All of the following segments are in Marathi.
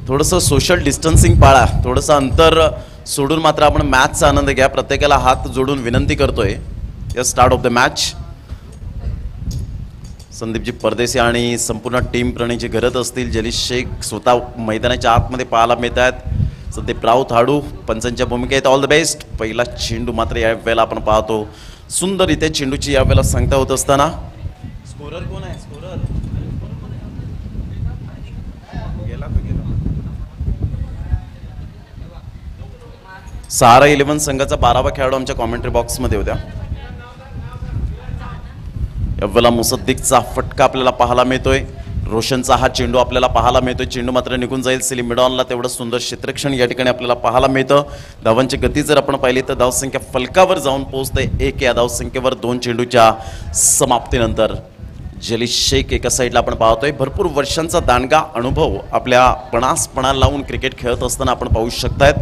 थोडंसं सोशल डिस्टन्सिंग पाळा, थोडंसं अंतर सोडून मात्र आपण मॅचचा आनंद घ्या. प्रत्येकाला हात जोडून विनंती करतोय. या start of the match. Sandeepji परदेशी आणि संपूर्ण टीम प्रणीची घरत असतील. जलीश शेख स्वतः मैदानाच्या आतमध्ये पाहायला मिळत आहेत. संदीप राऊत हाडू पंचांच्या भूमिकेत. All the best. पहिला चेंडू मात्र या वेळेला आपण पाहतो. सुंदर इथे चेंडूची या वेळेला सांगता होत असताना स्कोरर कोण आहे? स्कोरर गेला तो गेला. सहारा 11 संघाचा 12वा खेळाडू आमच्या कॉमेंट्री बॉक्समध्ये होत्या. यावेळेला मुसद्दीकचा फटका आपल्याला पाहायला मिळतोय. रोशनचा हा चेंडू आपल्याला पाहायला मिळतोय. चेंडू मात्र निघून जाईल. सिलिम मिडॉनला तेवढं सुंदर क्षेत्ररक्षण या ठिकाणी आपल्याला पाहायला मिळतं. धावांची गती जर आपण पाहिली तर धावसंख्या फलकावर जाऊन पोहोचते 1 या धावसंख्येवर 2 चेंडूच्या समाप्तीनंतर. जलीश शेख एका साईडला आपण पाहतोय. भरपूर वर्षांचा दांडगा अनुभव आपल्या पणाला लावून क्रिकेट खेळत असताना आपण पाहू शकतायत.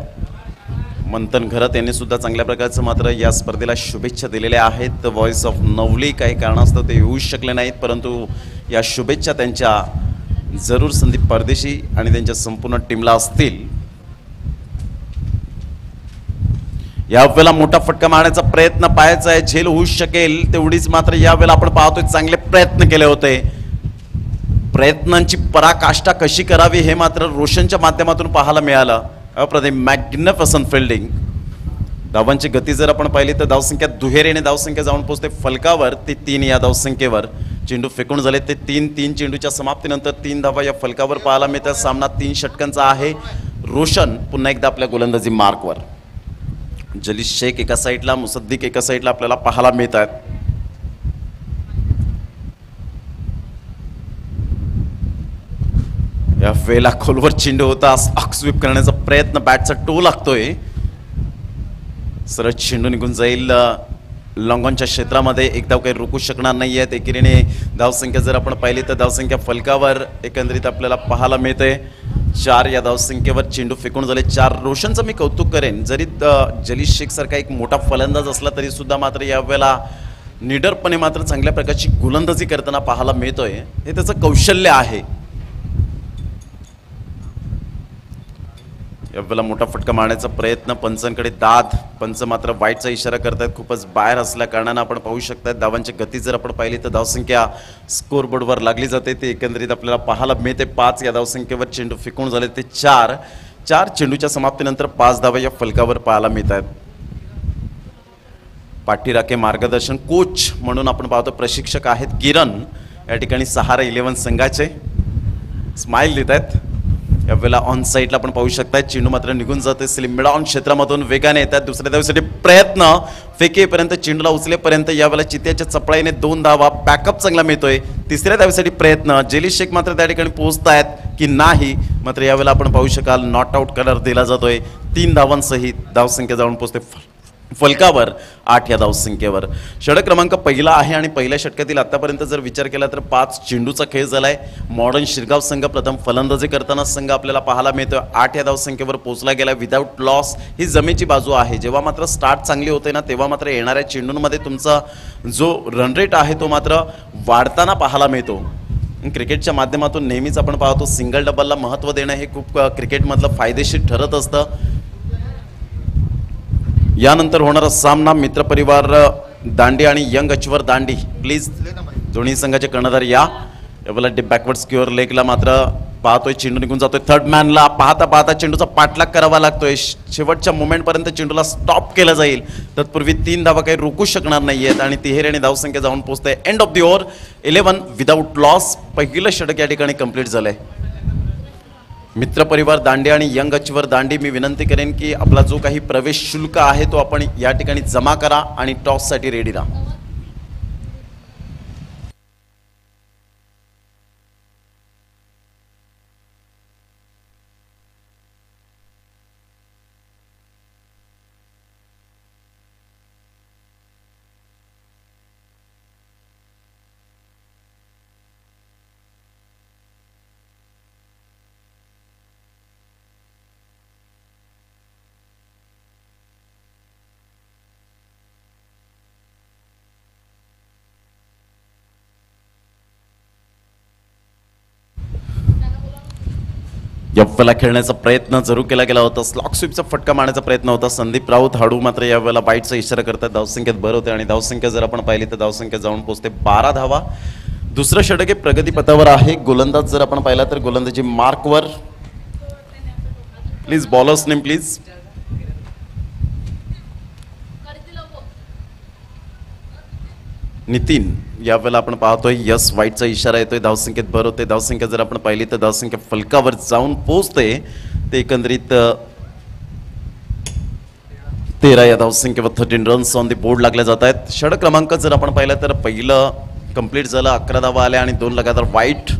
मंथन घरत यांनी सुद्धा चांगल्या प्रकारचं मात्र या स्पर्धेला शुभेच्छा दिलेल्या आहेत. व्हॉइस ऑफ नवली काही कारणास्तव ते येऊ शकले नाहीत, परंतु या शुभेच्छा त्यांच्या जरूर संदीप परदेशी आणि त्यांच्या संपूर्ण टीमला असतील. यावेळेला मोठा फटका मारण्याचा प्रयत्न पाहायचा आहे. झेल होऊ शकेल तेवढीच मात्र यावेळेला आपण पाहतोय चांगले प्रयत्न केले होते. प्रयत्नांची पराकाष्ठा कशी करावी हे मात्र रोशनच्या माध्यमातून पाहायला मिळालं. अप्रतिम मॅग्निफिसंट फिल्डिंग. धावांची गती जर आपण पाहिली तर धावसंख्या दुहेरीने धावसंख्या जाऊन पोहोचते फलकावर ते 3 या धावसंख्येवर. चेंडू फेकून झाले ते 3 चेंडूच्या समाप्तीनंतर 3 धावा या फलकावर पाहायला मिळतात. सामना 3 षटकांचा आहे. रोशन पुन्हा एकदा आपल्या गोलंदाजी मार्कवर. जलीश शेख एका साईडला, मुसद्दीक एका साईडला आपल्याला पाहायला मिळतात. या वेळेला खोलवर चेंडू होता. स्वीप करण्याचा प्रयत्न, बॅटचा टो लागतोय. सरळ चेंडू निघून जाईल लॉंगॉनच्या क्षेत्रामध्ये. एक धाव काही रोखू शकणार नाही आहेत. एकेरीने धावसंख्या जर आपण पाहिली तर धावसंख्या फलकावर एकंदरीत आपल्याला पाहायला मिळते 4 या धावसंख्येवर. चेंडू फेकून झाले 4. रोशनचं मी कौतुक करेन. जरी जलीश शेख सारखा एक मोठा फलंदाज असला तरी सुद्धा मात्र यावेळेला निडरपणे मात्र चांगल्या प्रकारची गोलंदाजी करताना पाहायला मिळतोय. हे त्याचं कौशल्य आहे. यावेळेला मोठा फटका मारण्याचा प्रयत्न, पंचांकडे दाद. पंच मात्र वाईटचा इशारा करतायत. खूपच बाहेर असल्या कारणानं आपण पाहू शकतात. धावांची गती जर आपण पाहिली तर धावसंख्या स्कोरबोर्डवर लागली जाते. ते एकंदरीत आपल्याला पाहायला मिळते. 5 या धावसंख्येवर चेंडू फेकून झाले ते 4. 4 चेंडूच्या समाप्तीनंतर 5 धावा या फलकावर पाहायला मिळतात. पाठीराखे मार्गदर्शन कोच म्हणून आपण पाहतो प्रशिक्षक आहेत किरण या ठिकाणी सहारा 11 संघाचे. स्माइल देत आहेत. यावेळेला ऑन साईडला आपण पाहू शकता चेंडू मात्र निघून जाते. स्लिम मिडॉन क्षेत्रामधून वेगाने येतात. दुसऱ्या धावेसाठी प्रयत्न, फेकेपर्यंत चेंडूला उचलेपर्यंत यावेळेला चित्याच्या चपळाईने 2 धावा. बॅकअप चांगला मिळतोय. तिसऱ्या धावेसाठी प्रयत्न. जलीश शेख मात्र त्या ठिकाणी पोहोचतायत की नाही मात्र यावेळेला आपण पाहू शकाल नॉट आउट कलर दिला जातोय. 3 धावांसहित धावसंख्या जाऊन पोहोचते फलकावर 8 या धावसंख्येवर. षटक क्रमांक पहिला आहे आणि पहिल्या षटकातील आतापर्यंत जर विचार केला तर 5 चेंडूचा खेळ झालाय. मॉडर्न शिरगाव संघ प्रथम फलंदाजी करताना संघ आपल्याला पाहायला मिळतोय. 8 या धावसंख्येवर पोहोचला गेला विदाऊट लॉस. ही जमेची बाजू आहे. जेव्हा मात्र स्टार्ट चांगली होते ना तेव्हा मात्र येणाऱ्या चेंडूंमध्ये तुमचा जो रन रेट आहे तो मात्र वाढताना पाहायला मिळतो. क्रिकेटच्या माध्यमातून नेहमीच आपण पाहतो सिंगल डबलला महत्त्व देणं हे खूप क्रिकेटमधलं फायदेशीर ठरत असतं. यानंतर होणारा सामना मित्रपरिवार दांडी आणि यंग अचवर दांडी. प्लीज दोन्ही संघाचे कर्णधार या. यावेळेला बॅकवर्ड स्क्युअर लेगला मात्र पाहतोय चेंडू निघून जातोय. थर्ड मॅनला पाहता पाहता चेंडूचा पाठलाग करावा लागतोय. शेवटच्या मोमेंटपर्यंत चेंडूला स्टॉप केलं जाईल. तत्पूर्वी 3 धावा काही रोखू शकणार नाही आहेत आणि तिहेरीने धावसंख्या जाऊन पोहोचते. End of the over 11 without loss. पहिलं षटक या ठिकाणी कंप्लीट झालंय. मित्रपरिवार दांडी आणि यंग अचवर दांडी मी विनंती करेन की आपला जो काही प्रवेश शुल्क आहे तो आपण या ठिकाणी जमा करा आणि टॉससाठी रेडी राहा. यावेळेला खेळण्याचा प्रयत्न जरूर केला गेला होता, स्लॉक स्वीपचा फटका मारण्याचा प्रयत्न होता. संदीप राऊत हाडू मात्र यावेळेला बाईटचा इशारा करतात. धावसंख्येत भर होते आणि धावसंख्या जर आपण पाहिली तर धावसंख्या जाऊन पोहोचते 12 धावा. दुसरं षटक हे प्रगतीपथावर आहे. गोलंदाज जर आपण पाहिला तर गोलंदाजी मार्कवर. Please bowlers name please. Nitin यावेळेला आपण पाहतोय यस वाईटचा इशारा येतोय. धावसंख्येत भर होते. धावसंख्या जर आपण पाहिली तर धावसंख्या फलकावर जाऊन पोहोचते. ते एकंदरीत 13 या धावसंख्येवर 13 रन्स ऑन दी बोर्ड लागले जात आहेत. षटक क्रमांक जर आपण पाहिला तर पहिलं कंप्लीट झालं, 11 धावा आल्या आणि 2 लगातार वाईट.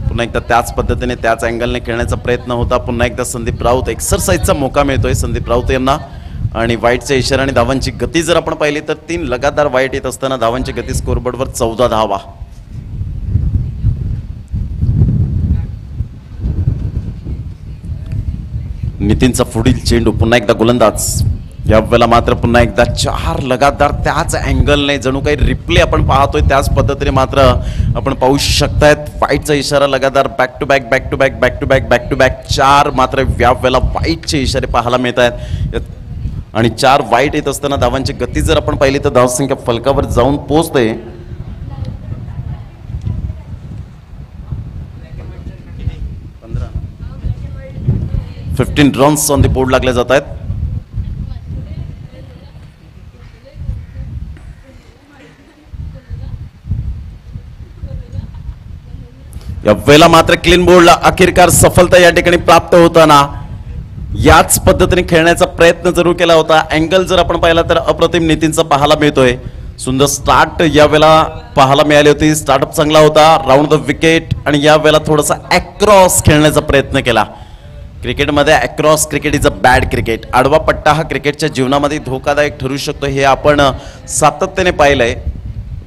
पुन्हा एकदा त्याच पद्धतीने त्याच अँगलने खेळण्याचा प्रयत्न होता. पुन्हा एकदा संदीप राऊत एक्सरसाइजचा मौका मिळतोय संदीप राऊत यांना. आणि वाईटच्या इशाऱ्याने धावांची गती जर आपण पाहिली तर 3 लगातार वाईट येत असताना धावांची गती स्कोरबोर्डवर 14 धावा. नितीनचा पुढील चेंडू. पुन्हा एकदा गोलंदाज. यावेळेला मात्र पुन्हा एकदा 4 लगातार त्याच अँगलने जणू काही रिप्ले आपण पाहतोय त्याच पद्धतीने मात्र आपण पाहू शकतायत. वाईटचा इशारा लगातार back to back back to back back to back back to back 4 मात्र यावेळेला वाईटचे इशारे पाहायला मिळत आहेत. आणि 4 वाईट येत असताना धावांची गती जर आपण पाहिली तर धावसंख्या फलकावर जाऊन पोहोचते. $15 रन्स ऑन द बोर्ड लागले जात आहेत. या वेळेला मात्र क्लीन बोर्डला अखेरकार सफलता या ठिकाणी प्राप्त होताना याच पद्धतीने खेळण्याचा प्रयत्न जरूर केला होता. अँगल जर आपण पाहिला तर अप्रतिम नितीनचा पाहायला मिळतोय. सुंदर स्टार्ट यावेळेला पाहायला मिळाली होती. स्टार्टअप चांगला होता. Round the wicket. आणि यावेळेला थोडासा अक्रॉस खेळण्याचा प्रयत्न केला. क्रिकेटमध्ये across cricket is a bad cricket. आडवा पट्टा हा क्रिकेटच्या जीवनामध्ये धोकादायक ठरू शकतो हे आपण सातत्याने पाहिलंय.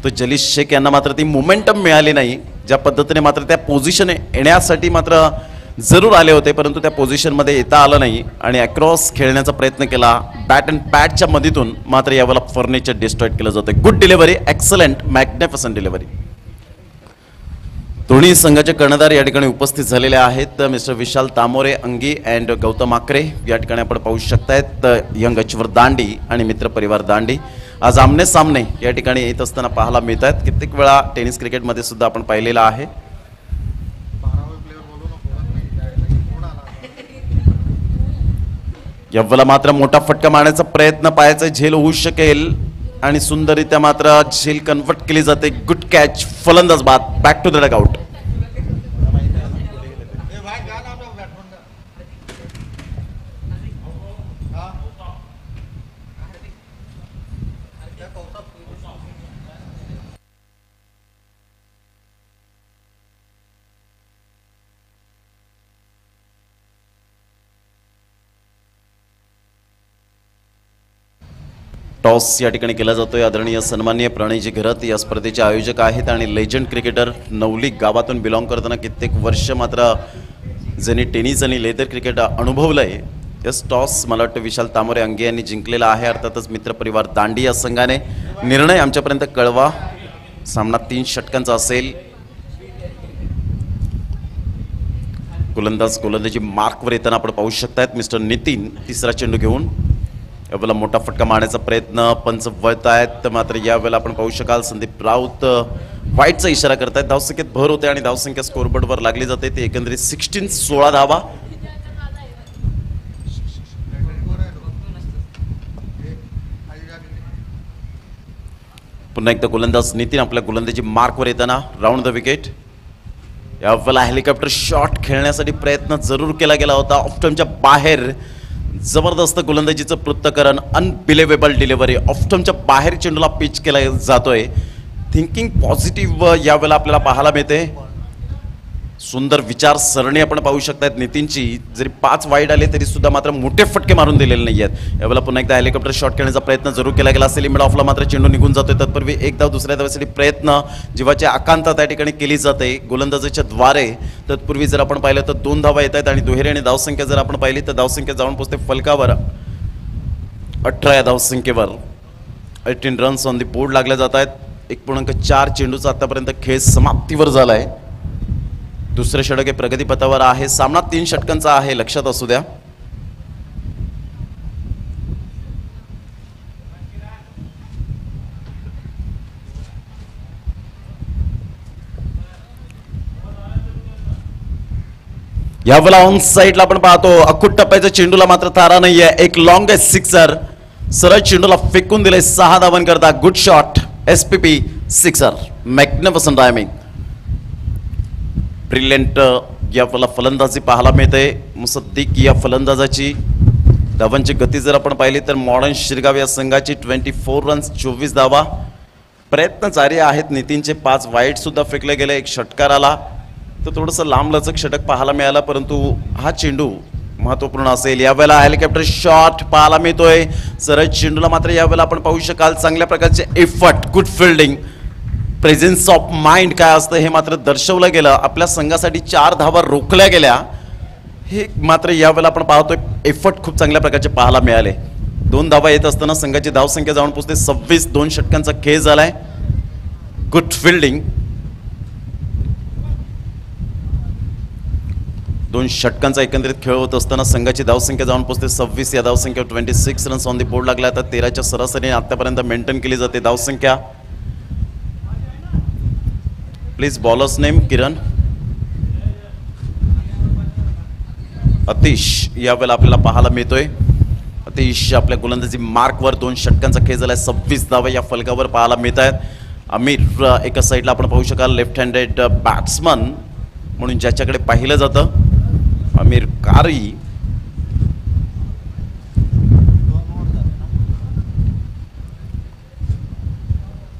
तो जलीश शेख यांना मात्र ती मोमेंटम मिळाली नाही. ज्या पद्धतीने मात्र त्या पोझिशन येण्यासाठी मात्र जरूर आले होते परंतु त्या पोझिशनमध्ये येता आलं नाही आणि अक्रॉस खेळण्याचा प्रयत्न केला. बॅट अँड पॅडच्या मधीतून मात्र यावेळेला फर्निचर डिस्ट्रॉय केलं जातं. Good delivery, excellent, magnificent delivery. दोन्ही संघाचे कर्णधार या ठिकाणी उपस्थित झालेले आहेत. मिस्टर विशाल तामोरे अंगी अँड गौतम आकरे या ठिकाणी आपण पाहू शकतायत. यंग अचीवर दांडी आणि मित्र परिवार दांडी आज आमने सामने या ठिकाणी येत असताना पाहायला मिळत आहेत. कित्येक वेळा टेनिस क्रिकेटमध्ये सुद्धा आपण पाहिलेलं आहे. यावेळेला मात्र मोठा फटका मारण्याचा प्रयत्न पायाचा झेल होऊ शकेल आणि सुंदररित्या मात्र झेल कन्वर्ट केली जाते. गुड कॅच, फलंदाज बाद, back to the dugout. Toss या ठिकाणी केला जातोय. आदरणीय सन्माननीय प्रणयजी घरत या स्पर्धेचे आयोजक आहेत आणि लेजंड क्रिकेटर नवली गावातून बिलॉंग करताना कित्येक वर्ष मात्र ज्यांनी टेनिस आणि लेदर क्रिकेट अनुभवलंय. यस, टॉस मला वाटतं विशाल तामोरे अंगे यांनी जिंकलेला आहे. अर्थातच मित्रपरिवार दांडी या संघाने निर्णय आमच्यापर्यंत कळवा. सामना 3 षटकांचा असेल. गोलंदाजी मार्कवर येताना आपण पाहू शकतायत. मिस्टर नितीन तिसरा चेंडू घेऊन यावेळेला मोठा फटका मारण्याचा प्रयत्न पंच वळत आहेत. मात्र यावेळेला आपण पाहू शकाल संदीप राऊत वाईटचा इशारा करतायत. धावसंख्येत भर होते आणि धावसंख्या स्कोरबोर्डवर लागली जाते. ते एकंदरीत 16 धावा. पुन्हा एकदा गोलंदाज नितीन आपल्या गोलंदाजी मार्कवर येताना राऊंड द विकेट. यावेळेला हेलिकॉप्टर शॉट खेळण्यासाठी प्रयत्न जरूर केला गेला होता. ऑफ्टमच्या बाहेर जबरदस्त गोलंदाजीचं पृथक्करण, अनबिलिव्हेबल डिलिव्हरी. ऑफ्टमच्या बाहेर चेंडूला पिच केला जातोय. थिंकिंग पॉझिटिव्ह यावेळेला आपल्याला पाहायला मिळते. सुंदर विचारसरणी आपण पाहू शकतात नितीनची. जरी 5 वाईड आले तरी सुद्धा मात्र मोठे फटके मारून दिलेले नाही आहेत. यावेळेला पुन्हा एकदा हेलिकॉप्टर शॉट खेळण्याचा प्रयत्न जरूर केला गेला असेल. मिड ऑफला मात्र चेंडू निघून जातोय. तत्पूर्वी एक धाव दुसऱ्या धावेसाठी प्रयत्न जीवाची आकांक्षा त्या ठिकाणी केली जाते गोलंदाजाच्या द्वारे. तत्पूर्वी जर आपण पाहिलं तर 2 धावा येत आहेत आणि दुहेरी आणि धावसंख्या जर आपण पाहिली तर धावसंख्या जाऊन पोहोचते फलकावर 18 या धावसंख्येवर. 18 रन्स ऑन दी बोर्ड लागले जात आहेत. 1.4 चेंडूचा आतापर्यंत खेळ समाप्तीवर झाला आहे. दुसरे षटक हे प्रगतीपथावर आहे. सामना 3 षटकांचा आहे, लक्षात असू द्या. यावेळेला ऑन साईडला आपण पाहतो अखूट टप्प्याच्या चेंडूला मात्र थारा नाहीये. एक लॉंग सिक्सर सरळ चेंडूला फेकून दिले. 6 धावन करता. Good shot. SPP sixer. Magnificent timing. Brilliant यावेळेला फलंदाजी पाहायला मिळते. मुसद्दीक या फलंदाजाची धावांची गती जर आपण पाहिली तर मॉडर्न शिरगाव या संघाची 24 रन्स 24 धावा. प्रयत्न जारी आहेत. नितीनचे 5 वाईट सुद्धा फेकले गेले. एक षटकार आला तर थोडंसं लांबलचक षटक पाहायला मिळाला, परंतु हा चेंडू महत्त्वपूर्ण असेल. यावेळेला हेलिकॉप्टर शॉट पाहायला मिळतोय. सरळ चेंडूला मात्र यावेळेला आपण पाहू शकाल चांगल्या प्रकारचे effort, good fielding, presence of mind काय असतं हे मात्र दर्शवलं गेलं. आपल्या संघासाठी 4 धावा रोखल्या गेल्या. हे मात्र यावेळेला आपण पाहतोय एफर्ट खूप चांगल्या प्रकारचे पाहायला मिळाले. 2 धावा येत असताना संघाची धावसंख्या जाऊन पोहोचते 26. 2 षटकांचा खेळ झालाय. Good fielding. 2 षटकांचा एकंदरीत खेळ होत असताना संघाची धावसंख्या जाऊन पोहोचते 26. या धावसंख्येवर 26 रन्स ऑन दी बोर्ड लागल्या. आता 13च्या सरासरीने आतापर्यंत मेंटेन केली जाते धावसंख्या. Please bowlers name. Kiran. Atish यावेळेला आपल्याला पाहायला मिळतोय. अतिश आपल्या गोलंदाजी मार्कवर 2 षटकांचा खेळ झालाय. 26 धावा या फलकावर पाहायला मिळत आहेत. आमिर एका साईडला आपण पाहू शकाल लेफ्ट हँडेड बॅट्समन म्हणून ज्याच्याकडे पाहिलं जातं. आमिर कारी.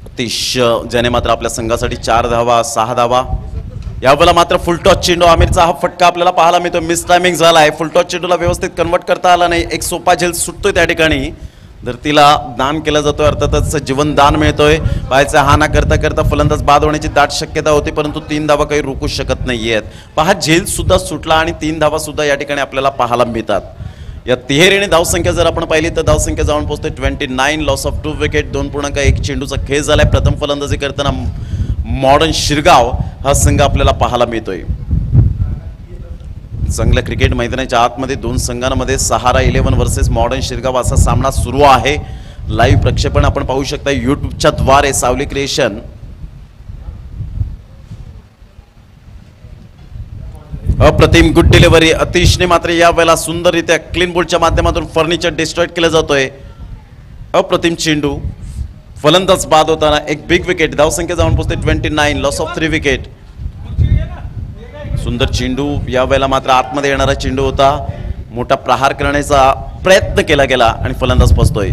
अतिश ज्याने मात्र आपल्या संघासाठी 4 धावा 6 धावा. यावेळेला मात्र फुलटॉस चेंडू. आमिरचा हा फटका आपल्याला पाहायला मिळतो. मिस टायमिंग झालाय. फुलटॉस चेंडूला व्यवस्थित कन्वर्ट करता आला नाही. एक सोपा झेल सुटतोय त्या ठिकाणी. धरतीला दान केलं जातोय, अर्थातच जीवन दान मिळतोय. पाहायचा हा ना करता करता फलंदाज बाद होण्याची दाट शक्यता होती, परंतु 3 धावा काही रोखू शकत नाहीयेत. पहा झेल सुद्धा सुटला आणि 3 धावा सुद्धा या ठिकाणी आपल्याला पाहायला मिळतात. या तिहेरीने धावसंख्या जर आपण पाहिली तर धावसंख्या जाऊन पोहोचते 29. Loss of 2 wicket. 2.1 चेंडूचा खेळ झालाय. प्रथम फलंदाजी करताना मॉडर्न शिरगाव हा संघ आपल्याला पाहायला मिळतोय. चांगल्या क्रिकेट मैदानाच्या आतमध्ये 2 संघांमध्ये सहारा 11 वर्सेस मॉडर्न शिरगाव असा सामना सुरू आहे. लाईव्ह प्रक्षेपण आपण पाहू शकता यूट्यूबच्या द्वारे. सावली क्रिएशन. अप्रतिम गुड डिलिव्हरी. अतिशने मात्र यावेळेला सुंदररित्या क्लीन बोल्डच्या माध्यमातून फर्निचर डिस्ट्रॉय केलं जातोय. अप्रतिम चेंडू. फलंदाज बाद होताना एक बिग विकेट. धावसंख्या जाऊन पोहोचते 29. Loss of 3 wicket. सुंदर चेंडू. यावेळेला मात्र आतमध्ये येणारा चेंडू होता. मोठा प्रहार करण्याचा प्रयत्न केला गेला आणि फलंदाज फसतोय.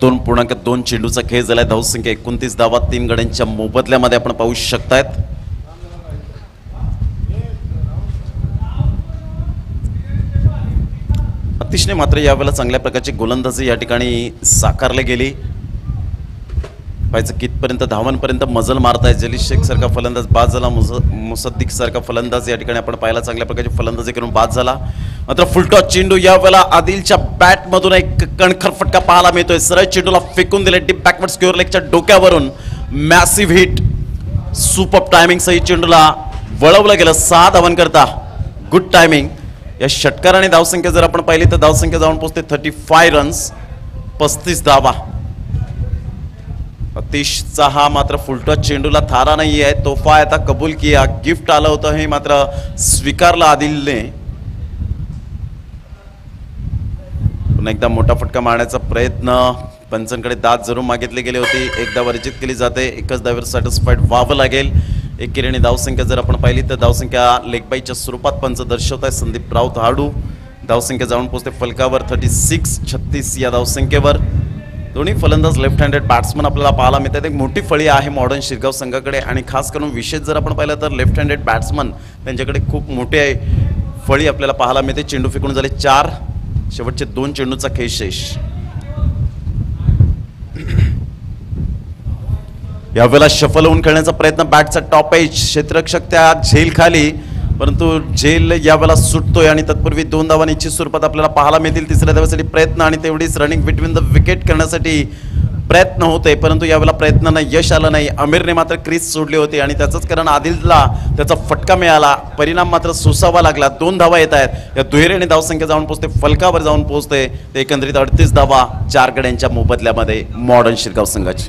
दोन 2.2 चेंडूचा खेळ झालाय. धावसंख्या 29 धावा 3 गड्यांच्या मोबदल्यामध्ये आपण पाहू शकतायत. अतिशने मात्र यावेळेला चांगल्या प्रकारची गोलंदाजी या ठिकाणी साकारली गेली. पाहायचं कितपर्यंत धावांपर्यंत मजल मारताय. जलील शेख सारखा फलंदाज बाद झाला. मुसद्दीक सारखा फलंदाज या ठिकाणी आपण पाहिला चांगल्या प्रकारची फलंदाजी करून बाद झाला. मात्र फुलटॉस चेंडू. यावेळेला आदिलच्या बॅटमधून एक कणखर फटका पाहायला मिळतोय. सरळ चेंडूला फेकून दिले डीप बॅकवर्ड स्क्वेअर लेगच्या डोक्यावरून. Massive hit. सुपर टायमिंग सहित चेंडूला वळवलं गेलं. 6 धावन करता. Good timing. या षटकाराने धावसंख्या जर आपण पाहिली तर धावसंख्या जाऊन पोहोचते 35 रन्स 35 धावा. अतिशचा हा मात्र फुलटॉस चेंडूला थारा नाही आहे. तोहफा आता कबूल किया. गिफ्ट आलं होतं हे मात्र स्वीकारलं आदिलने. पुन्हा एकदा मोठा फटका मारण्याचा प्रयत्न. पंचांकडे दाद जरूर मागितली गेली होती. एकदा वर्जित केली जाते. एकच धावेवर सॅटिस्फाईड व्हावं लागेल. एकेरीने धावसंख्या जर आपण पाहिली तर धावसंख्या लेगबाईच्या स्वरूपात पंच दर्शवत आहे. संदीप राऊत हाडू. धावसंख्या जाऊन पोहोचते फलकावर 36. 36 या धावसंख्येवर. दोन्ही फलंदाज लेफ्ट हँडेड बॅट्समन आपल्याला पाहायला मिळतात. एक मोठी फळी आहे मॉडर्न शिरगाव संघाकडे आणि खास करून विशेष जर आपण पाहिलं तर लेफ्ट हँडेड बॅट्समन त्यांच्याकडे खूप मोठी फळी आपल्याला पाहायला मिळते. चेंडू फेकून झाले 4, शेवटचे 2 चेंडूचा खेळ शेष. यावेळेला शफल होऊन खेळण्याचा प्रयत्न, बॅटचा टॉप एज, क्षेत्ररक्षक त्या झेल खाली, परंतु झेल यावेळेला सुटतोय आणि तत्पूर्वी 2 धावा निश्चित स्वरूपात आपल्याला पाहायला मिळतील. तिसऱ्या धावेसाठी प्रयत्न आणि तेवढीच रनिंग बिटवीन द विकेट करण्यासाठी प्रयत्न होते, परंतु यावेळेला प्रयत्नांना यश आलं नाही. आमिरने मात्र क्रीज सोडली होती आणि त्याचंच कारण आदिलला त्याचा फटका मिळाला, परिणाम मात्र सोसावा लागला. 2 धावा येत आहेत. या दुहेरीने धावसंख्या जाऊन पोहोचते, फलकावर जाऊन पोहोचते. ते एकंदरीत 38 धावा 4 गड्यांच्या मोबदल्यामध्ये मॉडर्न शिरगाव संघाची.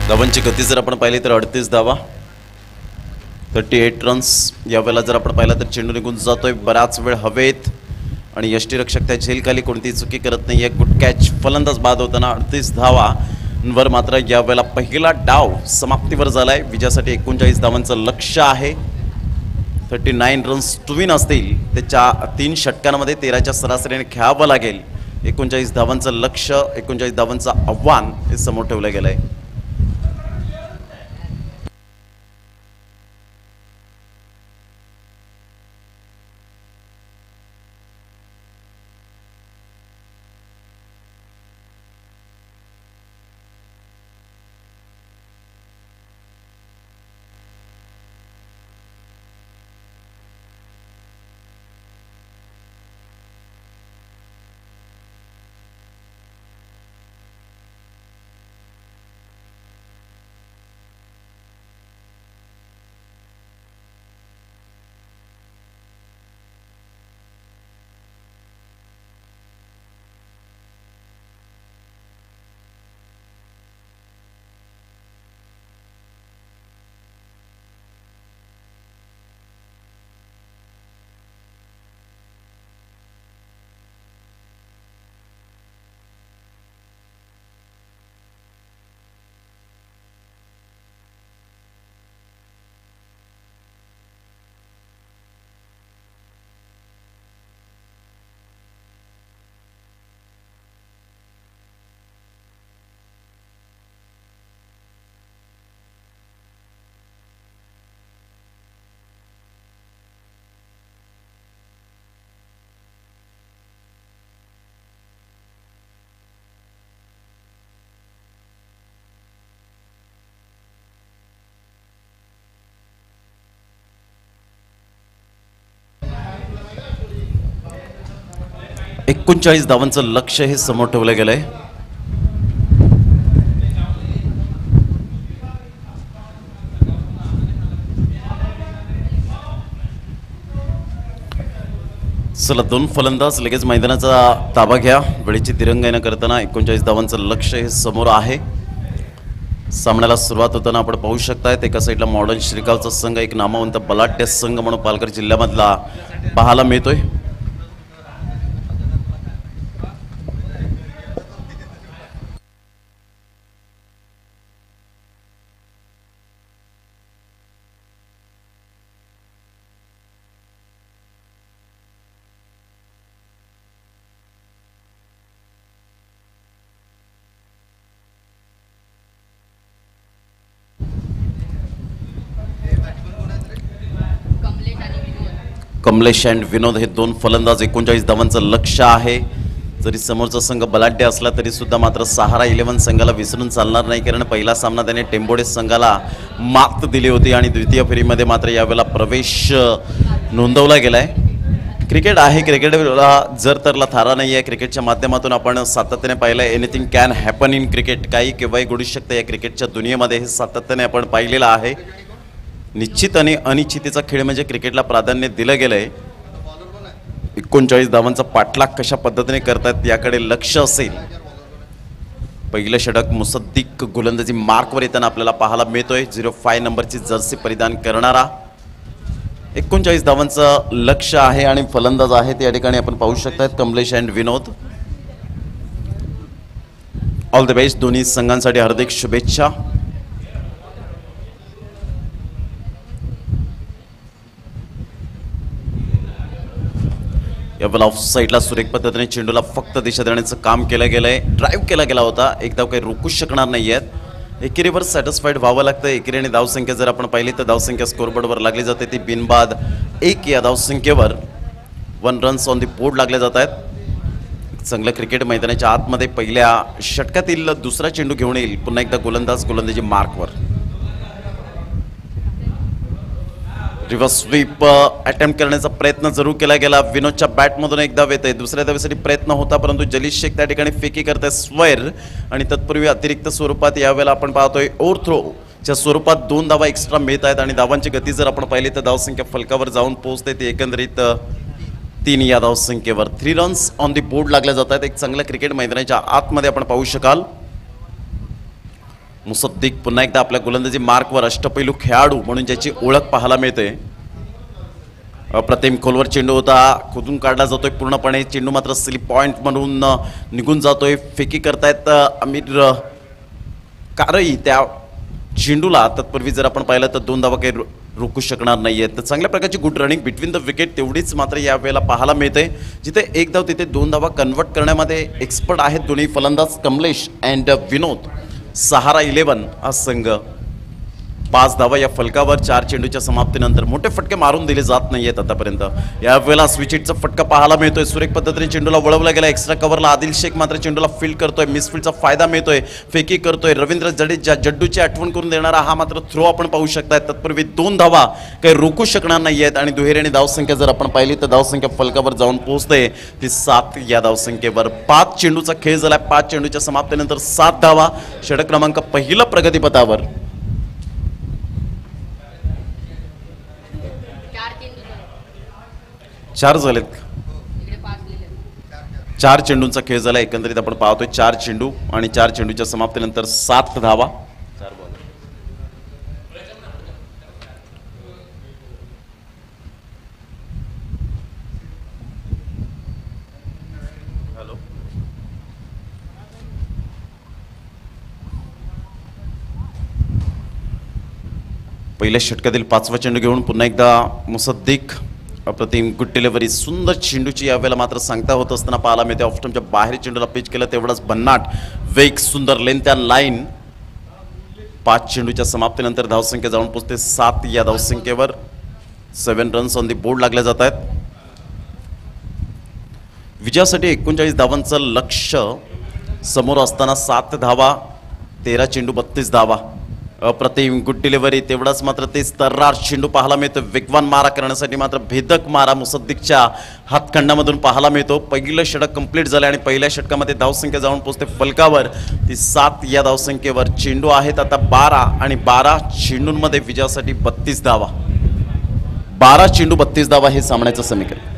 धावांची गती जर आपण पाहिली तर 38 धावा, 38 रन्स. यावेळेला जर आपण पाहिलं तर चेंडू निघून जातोय बराच वेळ हवेत आणि यष्टीरक्षक त्या झेलखाली कोणतीही चुकी करत नाही. एक गुड कॅच, फलंदाज बाद होताना 38 धावांवर मात्र यावेळेला पहिला डाव समाप्तीवर झालाय. विजयासाठी 39 धावांचं लक्ष्य आहे. 39 रन्स टुविन असतील त्याच्या 3 षटकांमध्ये 13च्या सरासरीने खेळावं लागेल. 39 धावांचं लक्ष्य, 39 धावांचं आव्हान हे समोर ठेवलं गेलंय. एकोणचाळीस धावांचं लक्ष्य हे समोर ठेवलं गेलंय. चला 2 फलंदाज लगेच मैदानाचा ताबा घ्या. वेळेची तिरंगाई न करताना 39 धावांचं लक्ष्य हे समोर आहे. सामन्याला सुरुवात होताना आपण पाहू शकताय एका साईडला मॉडर्न शिरगावचा संघ एक नामवंत बलाढ्य संघ म्हणून पालघर जिल्ह्यामधला पाहायला मिळतोय. कमलेश अँड विनोद हे 2 फलंदाज. 39 धावांचं लक्ष्य आहे. जरी समोरचा संघ बलाढ्य असला तरी सुद्धा मात्र सहारा 11 संघाला विसरून चालणार नाही, कारण पहिला सामना त्याने टेंबोडे संघाला मात दिली होती आणि द्वितीय फेरीमध्ये मात्र यावेळेला प्रवेश नोंदवला गेलाय. क्रिकेट आहे, क्रिकेटला जर तरला थारा नाही आहे. क्रिकेटच्या माध्यमातून आपण सातत्याने पाहिलं anything can happen in cricket. काही केव्हाही घडू शकते या क्रिकेटच्या दुनियेमध्ये, हे सातत्याने आपण पाहिलेलं आहे. निश्चित आणि अनिश्चितीचा खेळ म्हणजे क्रिकेटला प्राधान्य दिलं गेलं आहे. 39 धावांचा पाठलाग कशा पद्धतीने करतात याकडे लक्ष असेल. पहिलं षटक मुसद्दिक गोलंदाजी मार्कवर येताना आपल्याला पाहायला मिळतोय. 05 नंबरची जर्सी परिधान करणारा. 39 धावांचं लक्ष आहे आणि फलंदाज आहेत या ठिकाणी आपण पाहू शकता Kamlesh and Vinod. All the best दोन्ही संघांसाठी हार्दिक शुभेच्छा. यावेळेला ऑफ साईडला सुरेख पद्धतीने चेंडूला फक्त दिशा देण्याचं काम केलं गेलंय. ड्राईव्ह केला गेला होता. एकदा काही रोखूच शकणार नाही आहेत. एकेरीवर सॅटिस्फाईड व्हावं लागतं. एकेरीने धावसंख्या जर आपण पाहिली तर धावसंख्या स्कोरबोर्डवर लागली जाते ती बिनबाद 1 या धावसंख्येवर 1 रन्स ऑन दी बोर्ड लागले जात आहेत. चांगलं क्रिकेट मैदानाच्या आतमध्ये पहिल्या षटकातील दुसरा चेंडू घेऊन येईल पुन्हा एकदा गोलंदाजी मार्कवर. रिव्हर्स स्वीप अटेम्प्ट करण्याचा प्रयत्न जरूर केला गेला. विनोदच्या बॅटमधून एक धाव येते. दुसऱ्या धावेसाठी प्रयत्न होता परंतु जलीश शेख त्या ठिकाणी फेकी करताय स्क्वेअर. आणि तत्पूर्वी अतिरिक्त स्वरूपात यावेळेला आपण पाहतोय ओव्हर थ्रोच्या स्वरूपात 2 धावा एक्स्ट्रा मिळत आहेत. आणि धावांची गती जर आपण पाहिली तर धावसंख्या फलकावर जाऊन पोहोचते ती एकंदरीत 3 या धावसंख्येवर. 3 रन्स ऑन दी बोर्ड लागल्या जात आहेत. एक चांगल्या क्रिकेट मैदानाच्या आतमध्ये आपण पाहू शकाल. मुसद्दिक पुन्हा एकदा आपल्या गोलंदाजी मार्कवर अष्टपैलू खेळाडू म्हणून ज्याची ओळख पाहायला मिळते. अप्रतिम खोलवर चेंडू होता. खोदून काढला जातोय पूर्णपणे. चेंडू मात्र स्लिप पॉइंट म्हणून निघून जातोय. फेकी करतायत आमिर कारई त्या चेंडूला. तत्पूर्वी जर आपण पाहिलं तर 2 धावा काही रोखू शकणार नाही आहेत. तर चांगल्या प्रकारची good running between the wicket तेवढीच मात्र यावेळेला पाहायला मिळते. जिथे 1 धाव तिथे 2 धावा कन्वर्ट करण्यामध्ये एक्सपर्ट आहेत दोन्ही फलंदाज कमलेश अँड विनोद. सहारा 11 हा संघ. 5 धावा या फलकावर 4 चेंडूच्या समाप्तीनंतर. मोठे फटके मारून दिले जात नाही आहेत आतापर्यंत. यावेळेला स्विचिटचा फटका पाहायला मिळतोय. सुरेख पद्धतीने चेंडूला वळवला गेला. एक्स्ट्रा कव्हरला आदिल शेख मात्र चेंडूला फील्ड करतोय. मिसफील्डचा फायदा मिळतोय. फेकी करतोय. रवींद्र जडेजा जड्डूची आठवण करून देणारा हा मात्र थ्रो आपण पाहू शकताय. तत्पूर्वी 2 धावा काही रोखू शकणार नाही आहेत. आणि दुहेरीने धावसंख्या जर आपण पाहिली तर धावसंख्या फलकावर जाऊन पोहोचते ती 7 या धावसंख्येवर. 5 चेंडूचा खेळ झालाय. 5 चेंडूच्या समाप्तीनंतर 7 धावा. षटक क्रमांक पहिलं प्रगतीपथावर. 4 झालेत. 4 चेंडूंचा खेळ झाला. एकंदरीत आपण पाहतोय 4 चेंडू आणि 4 चेंडूच्या समाप्तीनंतर 7 धावा. पहिल्या षटकातील 5वा चेंडू घेऊन पुन्हा एकदा मुसद्दिक. अप्रतिम गुड डिलिव्हरी. सुंदर चेंडूची यावेळेला मात्र सांगता होत असताना पाहायला मिळते. ऑफस्टमच्या बाहेर चेंडूला पिच केलं तेवढाच भन्नाट वेग. सुंदर लेंथ अँड लाईन. 5 चेंडूच्या समाप्तीनंतर धावसंख्या जाऊन पोहोचते 7 या धावसंख्येवर. 7 रन्स ऑन दी बोर्ड लागले जात आहेत. विजयासाठी 39 धावांचं लक्ष समोर असताना 7 धावा 13 चेंडू 32 धावा. अप्रतिम गुड डिलिव्हरी. तेवढाच मात्र ते तर्रार चेंडू पाहायला मिळतो. वेगवान मारा करण्यासाठी मात्र भेदक मारा मुसद्दिकच्या हातखंडामधून पाहायला मिळतो. पहिलं षटक कंप्लीट झालं आणि पहिल्या षटकामध्ये धावसंख्या जाऊन पोहोचते फलकावर ती 7 या धावसंख्येवर. चेंडू आहेत आता 12 आणि 12 चेंडूंमध्ये विजयासाठी 32 धावा. 12 चेंडू 32 धावा हे सामन्याचं समीकरण.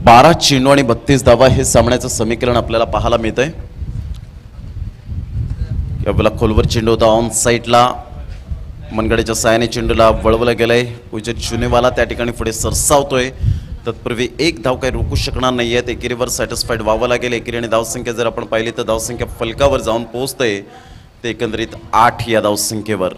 बारा चेंडू आणि 32 धावा हे सामन्याचं समीकरण आपल्याला पाहायला मिळतंय. यावेळेला खोलवर चेंडू होता ऑन साईडला. मनगड्याच्या साहाय्याने चेंडूला वळवलं गेलंय. उजत चुनेवाला त्या ठिकाणी पुढे सरसावतोय. तत्पूर्वी 1 धाव काही रोखू शकणार नाही आहेत. एकेरीवर सॅटिस्फाईड व्हावं लागेल. एकेरीने धावसंख्या जर आपण पाहिली तर धावसंख्या फलकावर जाऊन पोहोचते ते एकंदरीत 8 या धावसंख्येवर.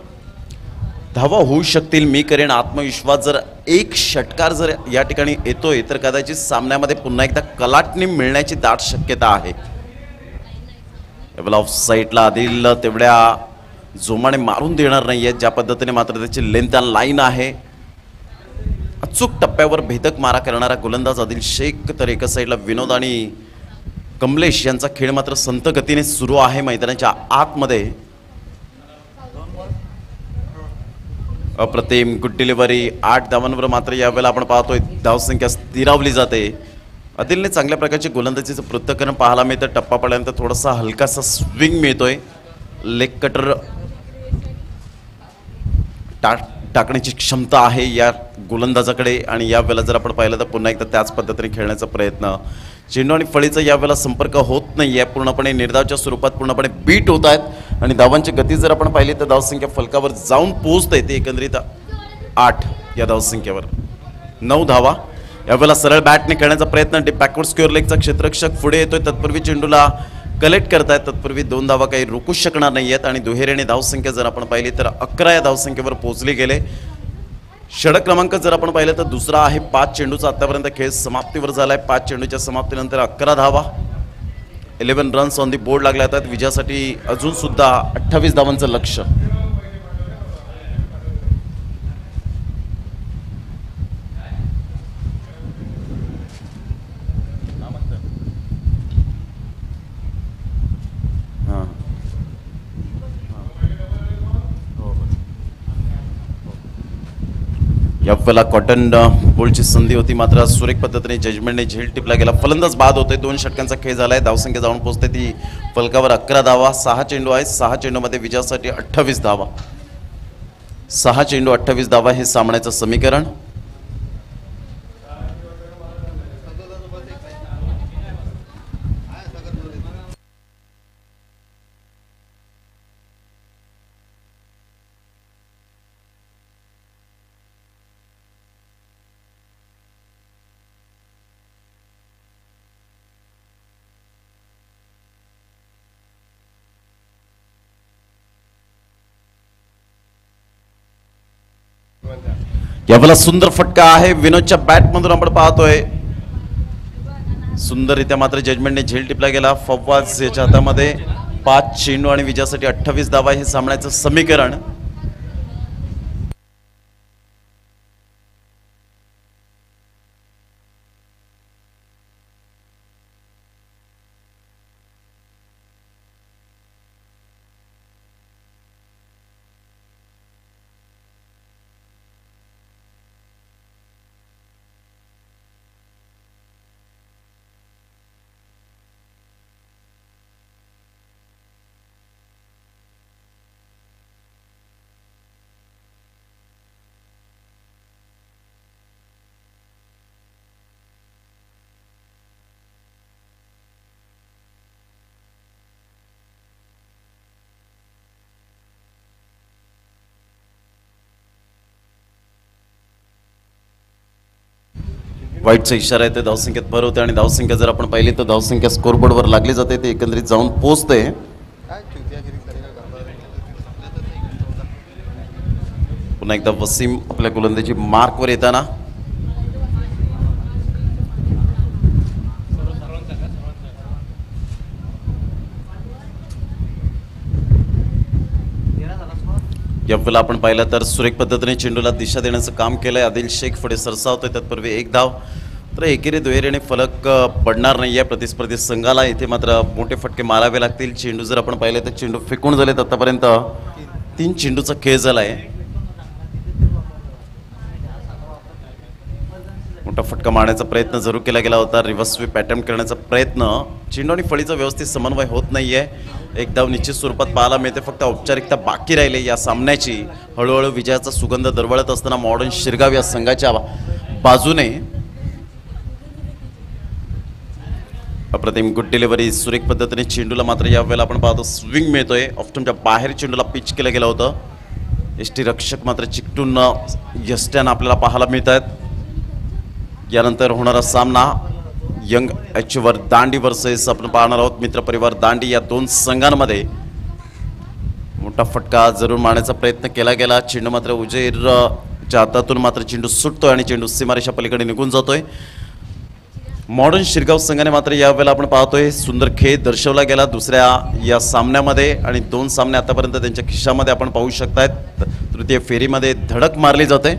धावा होऊ शकतील. मी करेन आत्मविश्वास. जर एक षटकार जर या ठिकाणी येतोय तर कदाचित सामन्यामध्ये पुन्हा एकदा कलाटणी मिळण्याची दाट शक्यता आहे. यावेळेला ऑफ साईडला आदिल तेवढ्या जोमाने मारून देणार नाहीये, ज्या पद्धतीने मात्र त्याची लेंथ आणि लाईन आहे. अचूक टप्प्यावर भेदक मारा करणारा गोलंदाज आदिल शेख, तर एका साईडला विनोद आणि कमलेश यांचा खेळ मात्र संत गतीने सुरू आहे मैदानाच्या आतमध्ये. अप्रतिम गुड डिलिव्हरी. 8 धावांवर मात्र यावेळेला आपण पाहतोय धावसंख्या स्थिरावली जाते. आदिलने चांगल्या प्रकारचे गोलंदाजीचं पृथक्करण पाहायला मिळतं. टप्पा पडल्यानंतर थोडासा हलकासा स्विंग मिळतोय. लेग कटर टाकण्याची क्षमता आहे या गोलंदाजाकडे आणि यावेळेला जर आपण पाहिलं तर पुन्हा एकदा त्याच पद्धतीने खेळण्याचा प्रयत्न. चेंडू आणि फळीचा यावेळेला संपर्क होत नाही आहे, पूर्णपणे निर्धावच्या स्वरूपात पूर्णपणे बीट होत आहेत आणि धावांची गती जर आपण पाहिली तर धावसंख्या फलकावर जाऊन पोहोचते ते एकंदरीत 8 या धावसंख्येवर. 9 धावा. यावेळेला सरळ बॅटने खेळण्याचा प्रयत्न. बॅकवर्ड स्क्वेअर लेगचा क्षेत्ररक्षक पुढे येतोय, तत्पूर्वी चेंडूला कलेक्ट करतायत. तत्पूर्वी 2 धावा काही रोखू शकणार नाही आहेत आणि दुहेरीने धावसंख्या जर आपण पाहिली तर 11 या धावसंख्येवर पोहोचले गेले. षटक क्रमांक जर आपण पाहिलं तर दुसरा आहे. 5 चेंडूचा आतापर्यंत खेळ समाप्तीवर झालाय. 5 चेंडूच्या समाप्तीनंतर 11 धावा, 11 रन्स ऑन दी बोर्ड लागले आहेत. विजयासाठी अजून सुद्धा 28 धावांचं लक्ष. यावेळेला कॉटन बॉलची संधी होती, मात्र सुरेख पद्धतीने जजमेंटने झेल टिपला गेला. फलंदाज बाद होते. 2 षटकांचा खेळ झालाय. धावसंख्या जाऊन पोहोचते ती फलकावर 11 धावा. 6 चेंडू आहेत. 6 चेंडूमध्ये विजयासाठी 28 धावा. 6 चेंडू 28 धावा हे सामन्याचं समीकरण. यावेळेला सुंदर फटका आहे विनोदच्या बॅटमधून आपण पाहतोय. सुंदररित्या मात्र जजमेंटने झेल टिपला गेला. फवाज याच्या हातामध्ये 5 चेंडू आणि विजयासाठी 28 धावा हे सामन्याचं समीकरण. वाईटचा इशारा आहे, ते धावसंख्येत भर होते आणि धावसंख्या जर आपण पाहिली तर धावसंख्या स्कोरबोर्डवर लागली जाते, ते एकंदरीत जाऊन पोहोचते. पुन्हा एकदा वसीम आपल्या गोलंदाजी मार्कवर येताना यावेळेला आपण पाहिलं तर सुरेख पद्धतीने चेंडूला दिशा देण्याचं काम केलंय. आदिल शेख पुढे सरसावतोय, तत्पूर्वी 1 धाव. तर एकेरी दुहेरीने फलक पडणार नाही आहे प्रतिस्पर्धी संघाला. इथे मात्र मोठे फटके मारावे लागतील. चेंडू जर आपण पाहिले तर चेंडू फेकून झालेत. आतापर्यंत 3 चेंडूचा खेळ झाला आहे. मोठा फटका मारण्याचा प्रयत्न जरूर केला गेला होता. रिव्हर्स स्वीप अटेम्प्ट करण्याचा प्रयत्न. चेंडू आणि फळीचा व्यवस्थित समन्वय होत नाहीये. 1 धाव निश्चित स्वरूपात पाहायला मिळते. फक्त औपचारिकता बाकी राहिली या सामन्याची. हळूहळू विजयाचा सुगंध दरवळत असताना मॉडर्न शिरगाव या संघाच्या बाजूने अप्रतिम गुड डिलिव्हरी. सुरेख पद्धतीने चेंडूला मात्र यावेळेला आपण पाहतो स्विंग मिळतोय. ऑफ्टनच्या बाहेर चेंडूला पिच केलं गेलं होतं. एसटी रक्षक मात्र चिकटून यष्ट्यानं आपल्याला पाहायला मिळत आहेत. यानंतर होणारा सामना यंग अचीवर दांडी वर्सेस आपण पाहणार आहोत मित्रपरिवार दांडी. या 2 संघांमध्ये मोठा फटका जरूर मारण्याचा प्रयत्न केला गेला. चेंडू मात्र उजेरच्या हातातून मात्र चेंडू सुटतोय आणि चेंडू सीमारेषा पलीकडे निघून जातोय. मॉडर्न शिरगाव संघाने मात्र यावेळेला आपण पाहतोय सुंदर खेळ दर्शवला गेला दुसऱ्या या सामन्यामध्ये आणि 2 सामने आतापर्यंत त्यांच्या खिशामध्ये आपण पाहू शकतायत. तृतीय फेरीमध्ये धडक मारली जाते.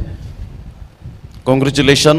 कॉंग्रॅच्युलेशन